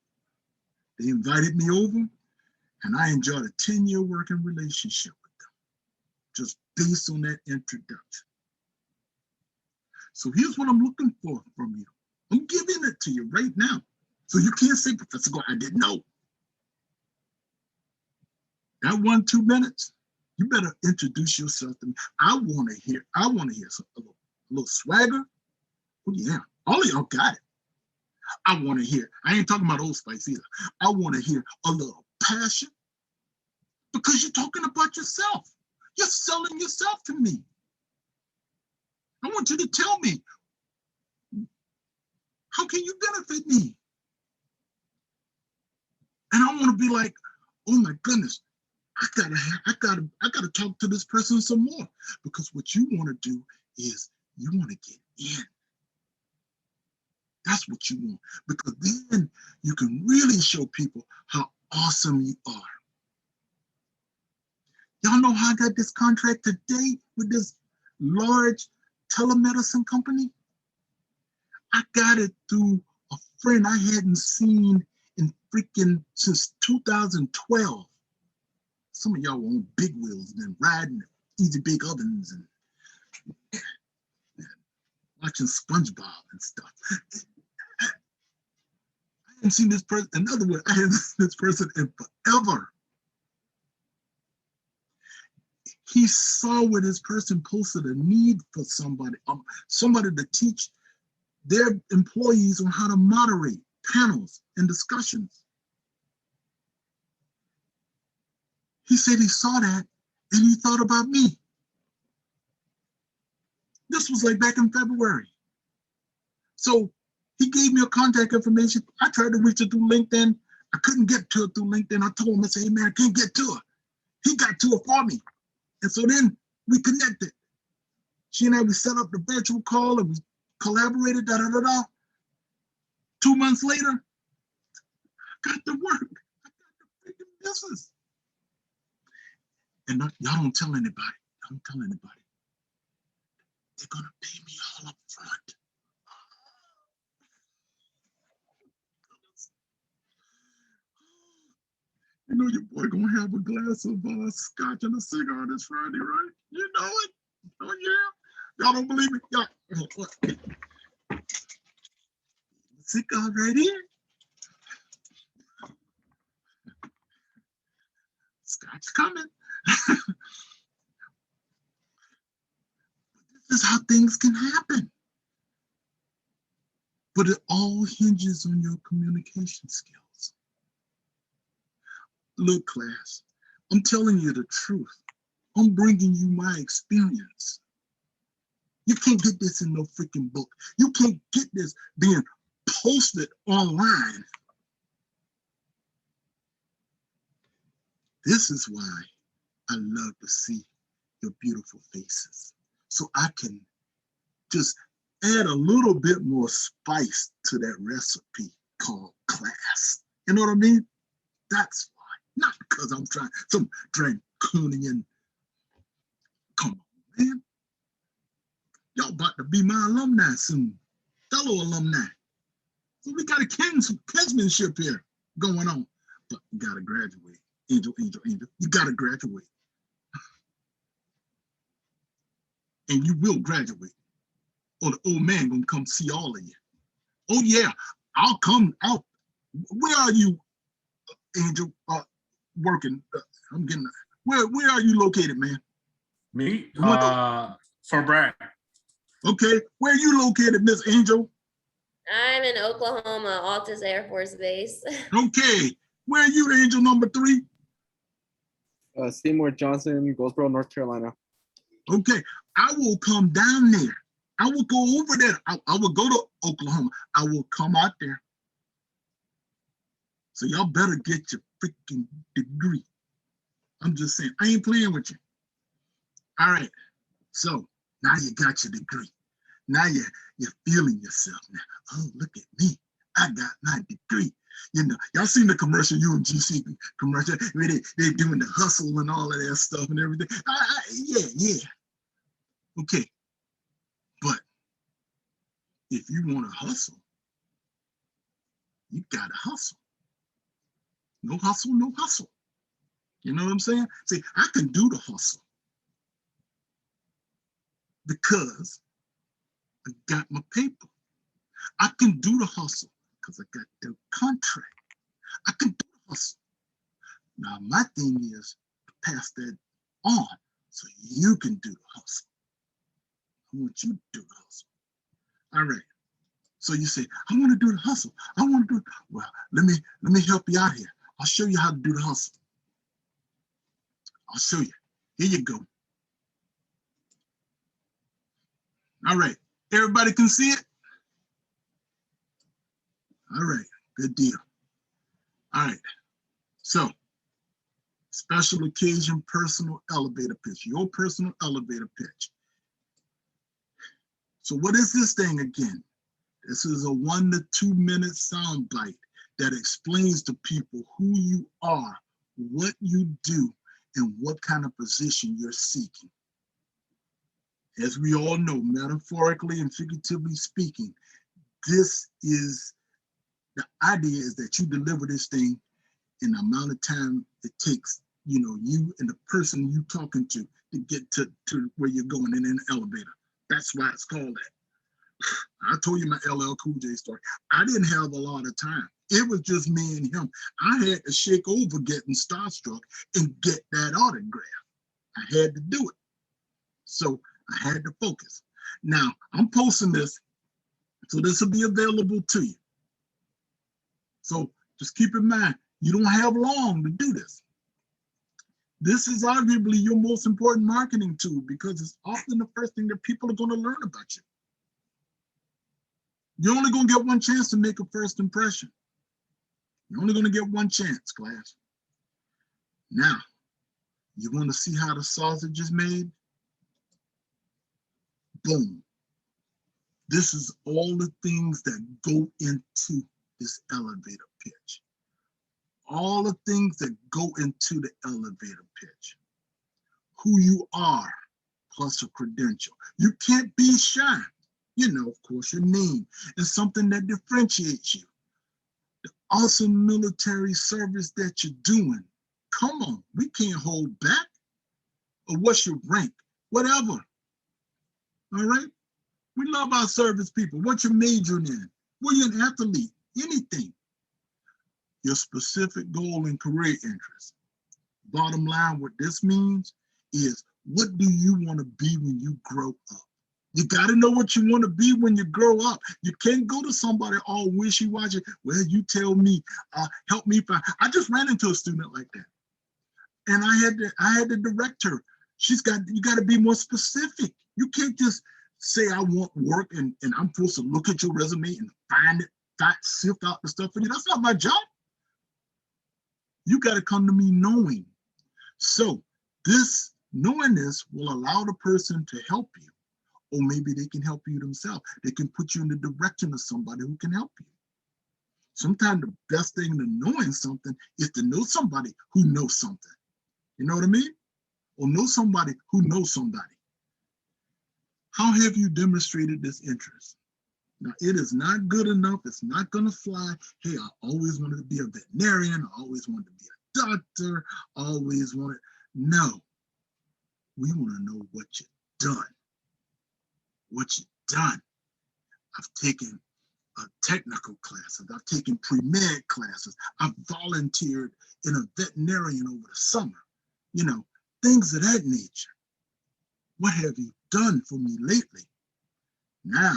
A: They invited me over, and I enjoyed a 10-year working relationship with them, just based on that introduction. So here's what I'm looking for from you. I'm giving it to you right now. So you can't say, Professor Gore, I didn't know. That 1-2 minutes, you better introduce yourself to me. I want to hear a little swagger. Oh yeah, all of y'all got it. I want to hear, I ain't talking about Old Spice either. I want to hear a little passion because you're talking about yourself. You're selling yourself to me. I want you to tell me, how can you benefit me? And I want to be like, oh my goodness, I gotta talk to this person some more, because what you want to do is you want to get in. That's what you want, because then you can really show people how awesome you are. Y'all know how I got this contract today with this large telemedicine company? I got it through a friend I hadn't seen in freaking since 2012. Some of y'all were on big wheels and then riding easy big ovens and watching SpongeBob and stuff. I hadn't seen this person, in other words, I hadn't seen this person in forever. He saw where this person posted a need for somebody to teach their employees on how to moderate panels and discussions. He said he saw that and he thought about me. This was like back in February. So he gave me a contact information. I tried to reach her through LinkedIn. I couldn't get to her through LinkedIn. I told him, I said, hey man, I can't get to her. He got to her for me. And so then we connected. She and I, we set up the virtual call and we collaborated, 2 months later, I got to work. I got the freaking business. And y'all don't tell anybody. Don't tell anybody. They're gonna pay me all up front. You know your boy gonna have a glass of scotch and a cigar this Friday, right? You know it. Oh yeah. Y'all don't believe me? Y'all. Cigar right here. Scotch coming. This is how things can happen. But it all hinges on your communication skills. Look, class, I'm telling you the truth. I'm bringing you my experience. You can't get this in no freaking book. You can't get this being posted online. This is why I love to see your beautiful faces. So I can just add a little bit more spice to that recipe called class. You know what I mean? That's why. Not because I'm trying some draconian. Come on, man. Y'all about to be my alumni soon. Fellow alumni. So we got a kinsmanship here going on. But you gotta graduate. Angel. You gotta graduate. And you will graduate. Or the old man gonna come see all of you. Oh yeah, I'll come out. Where are you, Angel? Working. I'm getting. Where are you located, man?
D: Me? For Brad.
A: Okay, where are you located, Miss Angel?
B: I'm in Oklahoma, Altus Air Force Base.
A: Okay, where are you, Angel number 3?
C: Seymour Johnson, Goldsboro, North Carolina.
A: Okay, I will come down there. I will go over there. I will go to Oklahoma. I will come out there. So y'all better get your freaking degree. I'm just saying, I ain't playing with you. All right, so now you got your degree. Now you're feeling yourself now. Oh, look at me. I got my degree. You know, y'all seen the commercial, UMGC commercial, where they doing the hustle and all of that stuff and everything. Yeah. Okay. But if you want to hustle, you got to hustle. No hustle, no hustle. You know what I'm saying? See, I can do the hustle because I got my paper. I can do the hustle because I got the contract. I can do the hustle. Now, my thing is to pass that on so you can do the hustle. I want you to do the hustle. All right. So you say, I want to do the hustle. I want to do it. Well, let me help you out here. I'll show you how to do the hustle. I'll show you. Here you go. All right. Everybody can see it? All right. Good deal. All right. So, special occasion personal elevator pitch, your personal elevator pitch. So what is this thing again? This is a 1 to 2 minute sound bite that explains to people who you are, what you do, and what kind of position you're seeking. As we all know, metaphorically and figuratively speaking, this is the idea is that you deliver this thing in the amount of time it takes, you know, you and the person you talking to get to where you're going in an elevator. That's why it's called that. I told you my LL Cool J story. I didn't have a lot of time. It was just me and him. I had to shake over getting starstruck and get that autograph. I had to do it. So I had to focus. Now, I'm posting this, so this will be available to you. So just keep in mind, you don't have long to do this. This is arguably your most important marketing tool because it's often the first thing that people are going to learn about you. You're only going to get one chance to make a first impression. You're only going to get one chance, class. Now, you want to see how the sausage is made? Boom. This is all the things that go into this elevator pitch. All the things that go into the elevator pitch. Who you are, plus a credential. You can't be shy. You know, of course, your name is something that differentiates you. The awesome military service that you're doing. Come on, we can't hold back. Or what's your rank? Whatever. All right? We love our service people. What you're majoring in? Were you an athlete? Anything. Your specific goal and career interest. Bottom line, what this means is, what do you want to be when you grow up? You got to know what you want to be when you grow up. You can't go to somebody all wishy-washy. Well, you tell me, help me find. I just ran into a student like that. And I had to direct her. You got to be more specific. You can't just say, I want work and I'm supposed to look at your resume and find it, sift out the stuff for you. That's not my job. You got to come to me knowing. So this knowing this will allow the person to help you, or maybe they can help you themselves. They can put you in the direction of somebody who can help you. Sometimes the best thing to knowing something is to know somebody who knows something. You know what I mean? Or know somebody who knows somebody. How have you demonstrated this interest? Now, it is not good enough. It's not going to fly. Hey, I always wanted to be a veterinarian. I always wanted to be a doctor. Always wanted. No. We want to know what you've done. What you've done. I've taken technical classes. I've taken pre-med classes. I've volunteered in a veterinarian over the summer. You know, things of that nature. What have you done for me lately? Now,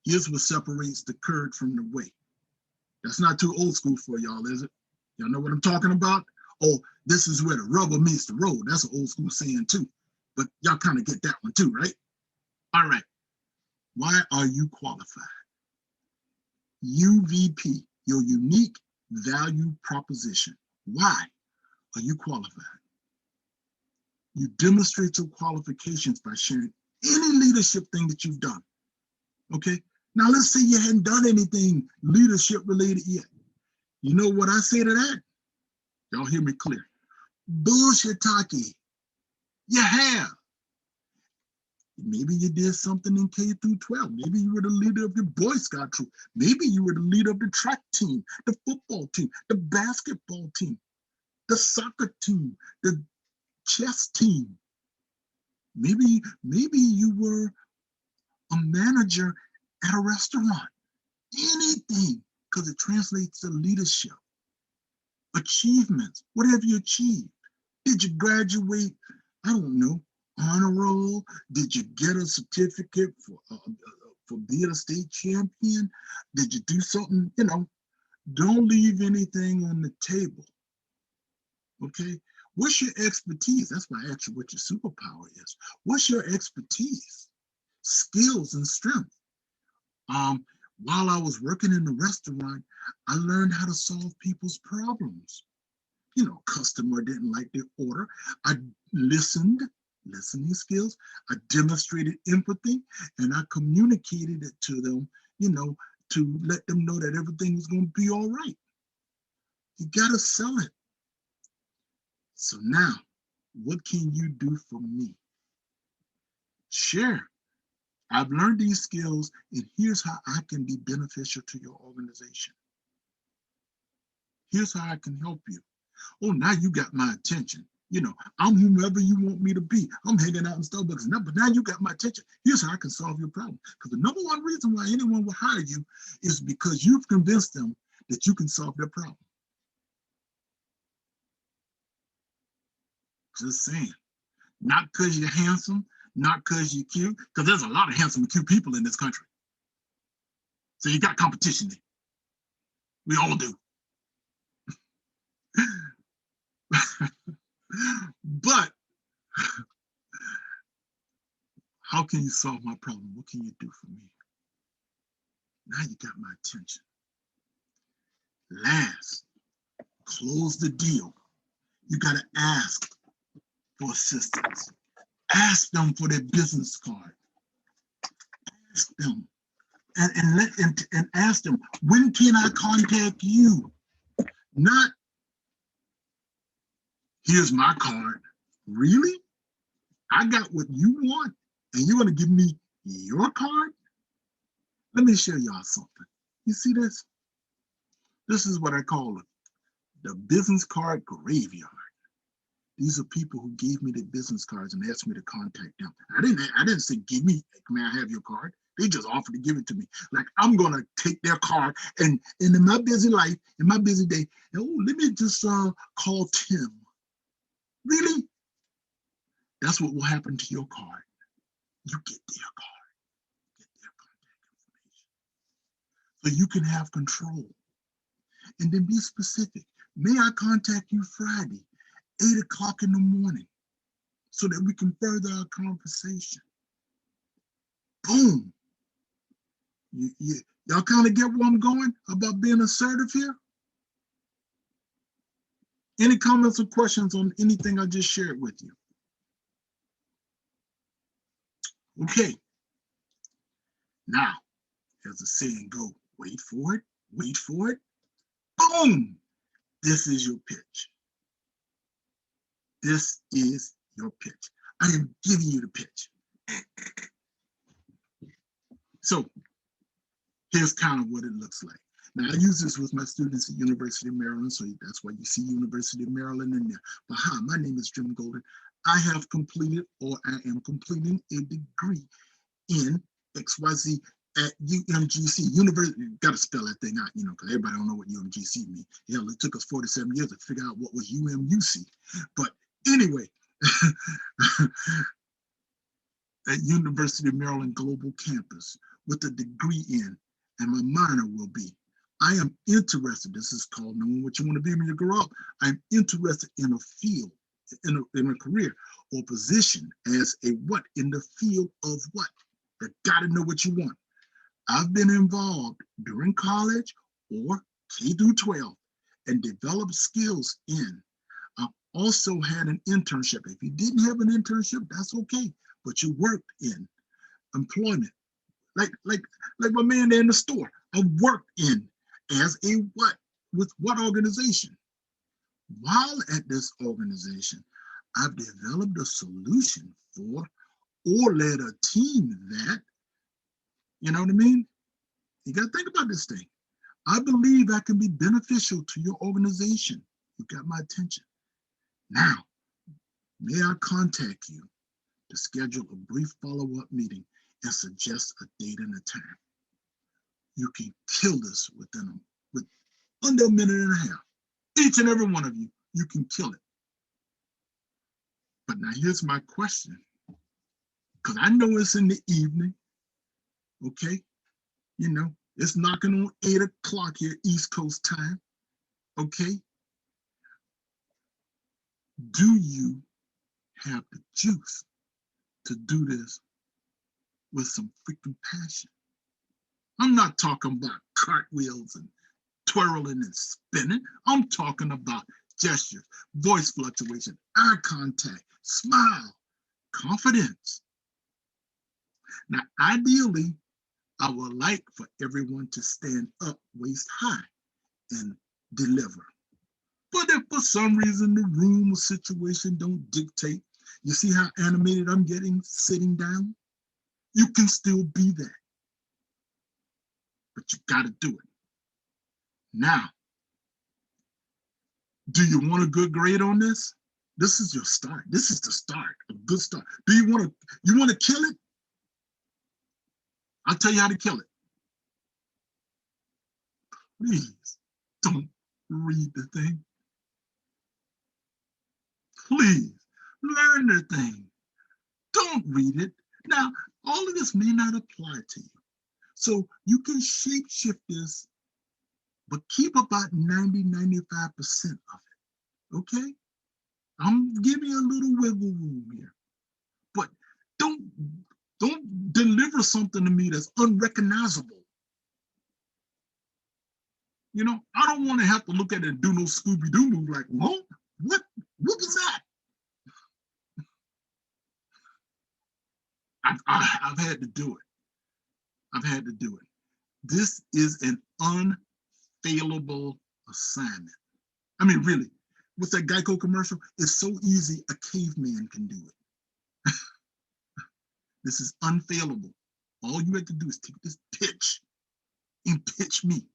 A: here's what separates the curd from the wheat. That's not too old school for y'all, is it? Y'all know what I'm talking about? Oh, this is where the rubber meets the road. That's an old school saying too. But y'all kind of get that one too, right? All right. Why are you qualified? UVP, your unique value proposition. Why are you qualified? You demonstrate your qualifications by sharing any leadership thing that you've done. Okay. Now let's say you hadn't done anything leadership related yet. You know what I say to that? Y'all hear me clear. Bullshit, Taki. You have. Maybe you did something in K through 12. Maybe you were the leader of your Boy Scout troop. Maybe you were the leader of the track team, the football team, the basketball team, the soccer team, the chess team. Maybe you were a manager at a restaurant. Anything, because it translates to leadership. Achievements, whatever you achieved. Did you graduate? I don't know, honor roll? Did you get a certificate for being a state champion? Did you do something? You know, don't leave anything on the table. Okay, what's your expertise? That's why I asked you what your superpower is. What's your expertise, skills, and strength? While I was working in the restaurant, I learned how to solve people's problems. You know, customer didn't like their order. I listened, listening skills. I demonstrated empathy, and I communicated it to them, you know, to let them know that everything was going to be all right. You got to sell it. So now, what can you do for me? Share. I've learned these skills, and here's how I can be beneficial to your organization. Here's how I can help you. Oh, now you got my attention. You know, I'm whomever you want me to be. I'm hanging out in Starbucks, but now you got my attention. Here's how I can solve your problem. Because the number one reason why anyone will hire you is because you've convinced them that you can solve their problem. Just saying. Not because you're handsome, not because you're cute, because there's a lot of handsome and cute people in this country. So you got competition there. We all do. But how can you solve my problem? What can you do for me? Now you got my attention. Last, close the deal. You got to ask for assistance. Ask them for their business card. Ask them and ask them, when can I contact you? Not, here's my card. Really? I got what you want, and you're going to give me your card? Let me show y'all something. You see this? This is what I call it, the business card graveyard. These are people who gave me their business cards and asked me to contact them. I didn't say, give me, may I have your card? They just offered to give it to me. Like, I'm gonna take their card and in my busy life, in my busy day, oh, let me just call Tim. Really? That's what will happen to your card. You get their card, get their contact information. So you can have control. And then be specific. May I contact you Friday, 8 o'clock in the morning, so that we can further our conversation. Boom. Y'all kind of get where I'm going about being assertive here? Any comments or questions on anything I just shared with you? Okay. Now, as the saying goes, wait for it, wait for it. Boom. This is your pitch. This is your pitch. I am giving you the pitch. So here's kind of what it looks like. Now, I use this with my students at University of Maryland, so that's why you see University of Maryland in there. But hi, my name is Jim Golden. I have completed, or I am completing, a degree in XYZ at UMGC. University, got to spell that thing out, you know, because everybody don't know what UMGC means. Hell, it took us 47 years to figure out what was UMUC. But anyway, at University of Maryland Global Campus with a degree in, and my minor will be, I am interested, this is called knowing what you want to be when you grow up. I'm interested in a field, in a career or position as a what? In the field of what? You gotta know what you want. I've been involved during college or K through 12 and developed skills in. I also had an internship. If you didn't have an internship, that's okay, but you worked in employment. Like my man there in the store. I've worked in as a what? With what organization? While at this organization, I've developed a solution for or led a team that, you know what I mean? You got to think about this thing. I believe I can be beneficial to your organization. You got my attention. Now, may I contact you to schedule a brief follow-up meeting and suggest a date and a time? You can kill this with under a minute and a half. Each and every one of you, you can kill it. But now here's my question, because I know it's in the evening, okay? You know, it's knocking on 8 o'clock here, East Coast time, okay? Do you have the juice to do this with some freaking passion? I'm not talking about cartwheels and twirling and spinning. I'm talking about gestures, voice fluctuation, eye contact, smile, confidence. Now, ideally, I would like for everyone to stand up waist high and deliver. But if for some reason the room or situation don't dictate, you see how animated I'm getting sitting down? You can still be that. But you got to do it. Now, do you want a good grade on this? This is your start. This is the start, a good start. Do you want to kill it? I'll tell you how to kill it. Please don't read the thing. Please learn the thing. Don't read it. Now, all of this may not apply to you. So you can shape shift this, but keep about 90, 95% of it, okay? I'm giving you a little wiggle room here, but don't deliver something to me that's unrecognizable. You know, I don't want to have to look at it and do no Scooby-Doo move like, whoa, what was that? I've had to do it. I've had to do it. This is an unfailable assignment. I mean, really, what's that Geico commercial? It's so easy, a caveman can do it. This is unfailable. All you have to do is take this pitch and pitch me.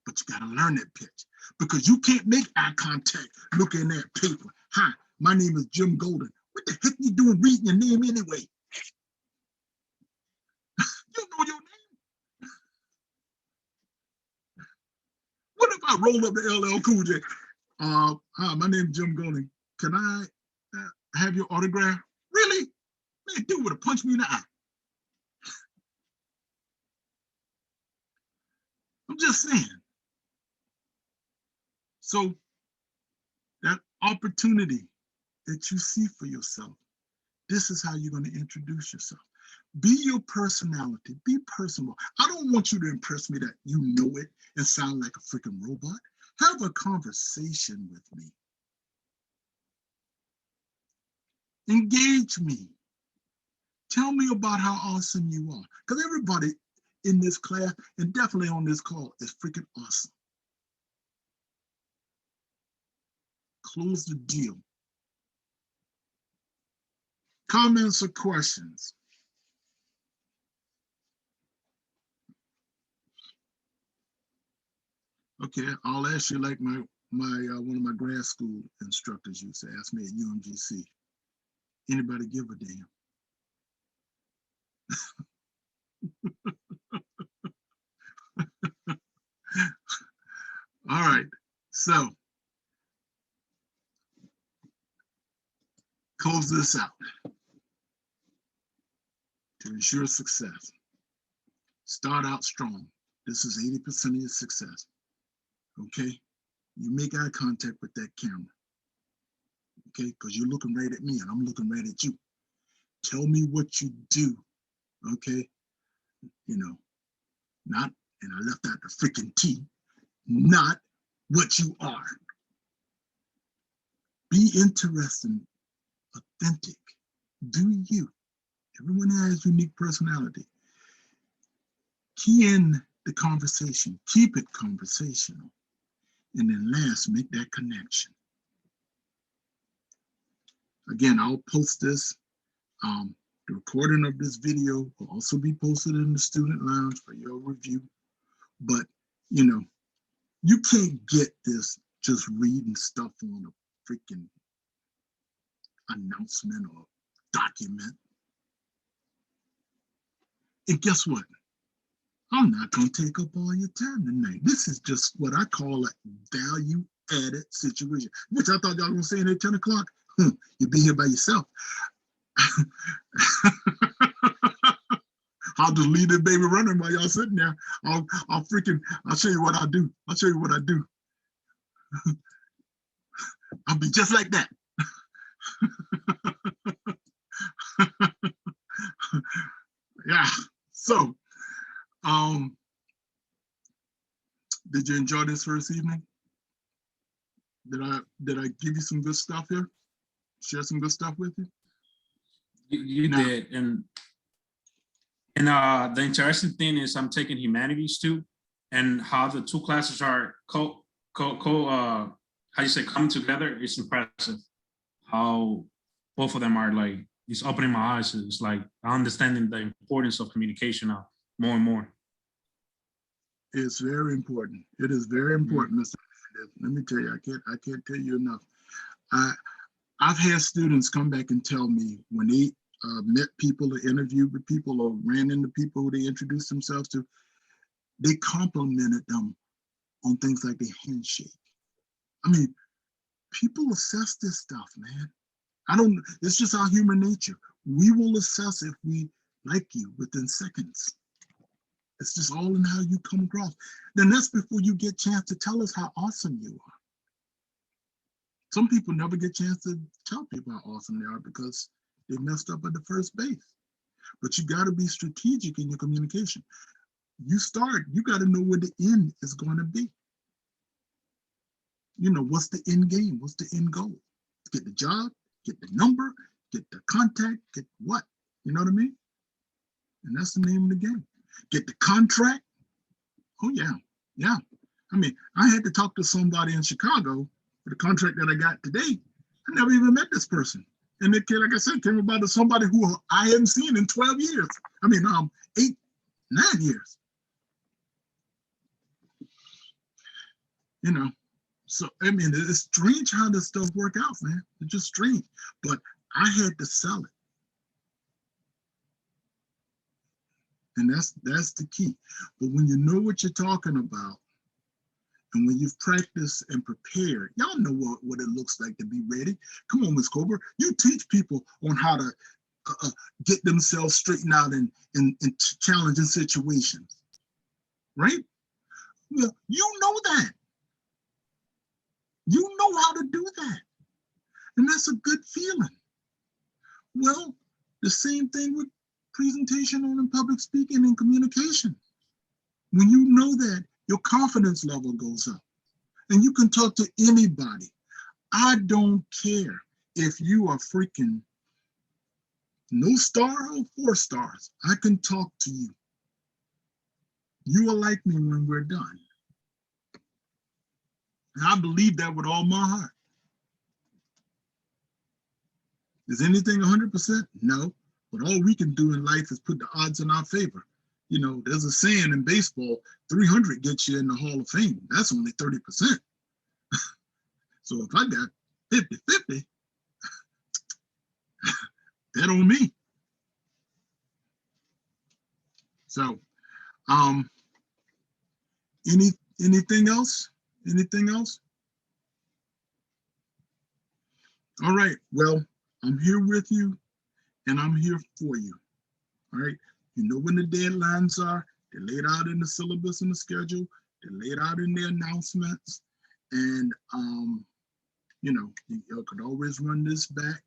A: But you got to learn that pitch because you can't make eye contact looking at paper. Hi, my name is Jim Golden. What the heck you doing reading your name anyway? You know your name. What if I roll up the LL Cool J? Hi, my name is Jim Golden. Can I have your autograph? Really? Man, dude would have punched me in the eye. I'm just saying. So that opportunity that you see for yourself, this is how you're going to introduce yourself. Be your personality, be personal. I don't want you to impress me that you know it and sound like a freaking robot. Have a conversation with me. Engage me. Tell me about how awesome you are. Because everybody in this class and definitely on this call is freaking awesome. Close the deal. Comments or questions? Okay, I'll ask you like my one of my grad school instructors used to ask me at UMGC. Anybody give a damn? All right, so close this out. To ensure success, start out strong. This is 80% of your success. Okay, you make eye contact with that camera. Okay, because you're looking right at me and I'm looking right at you. Tell me what you do. Okay, you know, not, and I left out the freaking T, not what you are. Be interesting, authentic, do you. Everyone has unique personality. Key in the conversation, keep it conversational. And then last, make that connection. Again, I'll post this. The recording of this video will also be posted in the student lounge for your review. But, you know, you can't get this just reading stuff on a freaking announcement or document. And guess what? I'm not going to take up all your time tonight. This is just what I call a value added situation, which I thought y'all were going to say at 10 o'clock. You'll be here by yourself. I'll just leave this baby running while y'all sitting there. I'll show you what I do. I'll show you what I do. I'll be just like that. Yeah. So, did you enjoy this first evening? Did I give you some good stuff here? Share some good stuff with you?
D: You did, and the interesting thing is I'm taking humanities too, and how the two classes are how you say come together is impressive. How both of them are like, it's opening my eyes. It's like understanding the importance of communication now more and more.
A: It's very important. It is very important, Mr. Let me tell you, I can't tell you enough. I've had students come back and tell me when they met people or interviewed with people or ran into people who they introduced themselves to, they complimented them on things like their handshake. I mean, people assess this stuff, man. It's just our human nature. We will assess if we like you within seconds. It's just all in how you come across. Then that's before you get a chance to tell us how awesome you are. Some people never get a chance to tell people how awesome they are because they messed up at the first base. But you got to be strategic in your communication. You got to know where the end is going to be. You know, what's the end game? What's the end goal? Get the job, get the number, get the contact, get what? You know what I mean? And that's the name of the game. Get the contract. Oh, yeah. Yeah. I mean, I had to talk to somebody in Chicago for the contract that I got today. I never even met this person. And it, like I said, came about to somebody who I hadn't seen in 12 years. I mean, 8, 9 years. You know, so, I mean, it's strange how this stuff work out, man. It's just strange. But I had to sell it. And that's the key. But when you know what you're talking about, and when you've practiced and prepared, y'all know what it looks like to be ready. Come on, Ms. Cobra. You teach people on how to get themselves straightened out in challenging situations, right? Well, you know that. You know how to do that. And that's a good feeling. Well, the same thing with presentation and public speaking and communication. When you know that, your confidence level goes up and you can talk to anybody. I don't care if you are freaking no star or 4 stars. I can talk to you. You will like me when we're done. And I believe that with all my heart. Is anything 100%? No. But all we can do in life is put the odds in our favor. You know, there's a saying in baseball, 300 gets you in the Hall of Fame. That's only 30%. So if I got 50-50, that on me. So, anything else? Anything else? All right, well, I'm here with you and I'm here for you. All right, you know when the deadlines are, they're laid out in the syllabus and the schedule, they're laid out in the announcements, and you know, you could always run this back.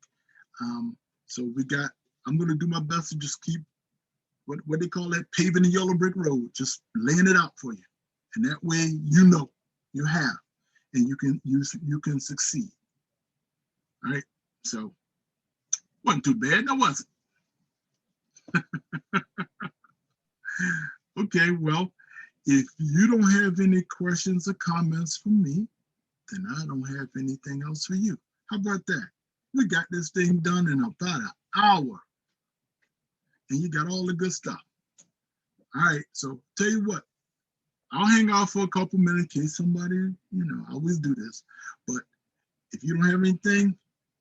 A: So I'm gonna do my best to just keep what they call that, paving the yellow brick road, just laying it out for you. And that way, you know, you have, and you can succeed. All right, so wasn't too bad, that wasn't. Okay, well, if you don't have any questions or comments for me, then I don't have anything else for you. How about that? We got this thing done in about an hour, and you got all the good stuff. All right, so tell you what, I'll hang out for a couple minutes in case somebody, I always do this. But if you don't have anything,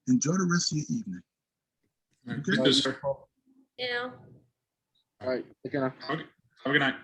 A: enjoy the rest of your evening.
D: Good, sir.
B: Yeah.
C: All right. Take care now.
D: Okay. Have a good night.